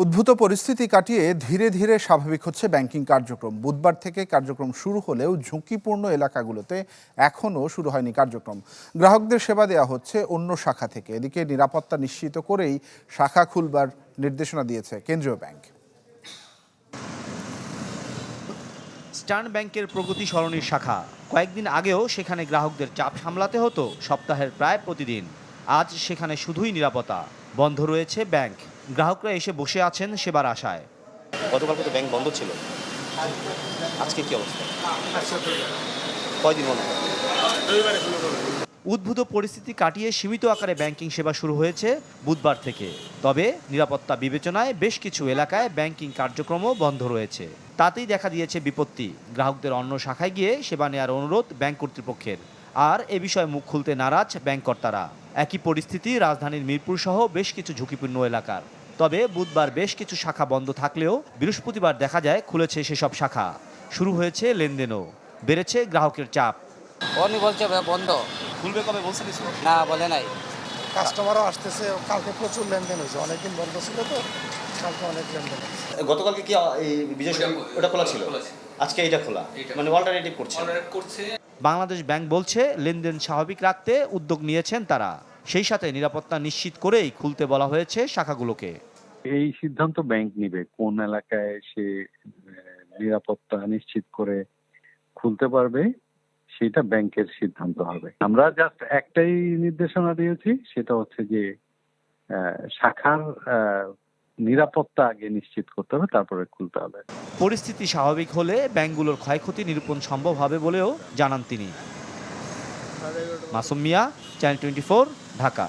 উদ্ভূত পরিস্থিতি কাটিয়ে ধীরে ধীরে স্বাভাবিক হচ্ছে ব্যাংকিং কার্যক্রম। বুধবার থেকে কার্যক্রম শুরু হলেও ঝুঁকিপূর্ণ এলাকাগুলোতে এখনও শুরু হয়নি কার্যক্রম। গ্রাহকদের সেবা দেওয়া হচ্ছে অন্য শাখা থেকে। এদিকে নিরাপত্তা নিশ্চিত করেই শাখা খুলবার নির্দেশনা দিয়েছে কেন্দ্রীয় ব্যাংক। স্টার্ন ব্যাংকের প্রগতি সরণির শাখা। কয়েকদিন আগেও সেখানে গ্রাহকদের চাপ সামলাতে হতো সপ্তাহের প্রায় প্রতিদিন। আজ সেখানে শুধুই নিরাপত্তা। বন্ধ রয়েছে ব্যাংক। গ্রাহকরা এসে বসে আছেন সেবার আশায়। গতকাল তো ব্যাংক বন্ধ ছিল, আজকে কি অবস্থা? কয়দিন বন্ধ? উদ্ভূত পরিস্থিতি কাটিয়ে সীমিত আকারে ব্যাংকিং সেবা শুরু হয়েছে বুধবার থেকে। তবে নিরাপত্তা বিবেচনায় বেশ কিছু এলাকায় ব্যাংকিং কার্যক্রমও বন্ধ রয়েছে। তাতেই দেখা দিয়েছে বিপত্তি। গ্রাহকদের অন্য শাখায় গিয়ে সেবা নেওয়ার অনুরোধ ব্যাংক কর্তৃপক্ষের। আর এ বিষয়ে মুখ খুলতে নারাজ ব্যাংক কর্তারা। একই পরিস্থিতি রাজধানীর মিরপুর সহ বেশ কিছু ঝুঁকিপূর্ণ এলাকার। তবে বুধবার বেশ কিছু শাখা বন্ধ থাকলেও বৃহস্পতিবার দেখা যায় খুলেছে সেসব শাখা। শুরু হয়েছে লেনদেনও, বেড়েছে গ্রাহকের চাপ। উনি বলছে বন্ধ। খুলবে কবে বলছে কিছু? না, বলে নাই। কাস্টমারও আসতেছে, কালকে প্রচুর লেনদেন হয়েছে, অনেকদিন বন্ধ ছিল তো কালকে অনেক লেনদেন হয়েছে। গতকালকে কি এই বিজয় ওটা খোলা ছিল, আজকে এটা খোলা, মানে অল্টারনেটিভ করছে। বাংলাদেশ ব্যাংক বলছে লেনদেন স্বাভাবিক রাখতে উদ্যোগ নিয়েছেন তারা। সেই সাথে নিরাপত্তা নিশ্চিত করেই খুলতে বলা হয়েছে শাখাগুলোকে। এই সিদ্ধান্ত ব্যাংক নিবে কোন এলাকায় সে নিরাপত্তা নিশ্চিত করে খুলতে পারবে, সেটা ব্যাংকের সিদ্ধান্ত হবে। আমরা জাস্ট একটাই নির্দেশনা দিয়েছি, সেটা হচ্ছে যে শাখার নিরাপত্তা আগে নিশ্চিত করতে হবে, তারপরে খুলতে হবে। পরিস্থিতি স্বাভাবিক হলে ব্যাংকগুলোর ক্ষয়ক্ষতি নিরূপণ সম্ভব হবে বলেও জানান তিনি। মাসুম মিয়া, চ্যানেল 24, ঢাকা।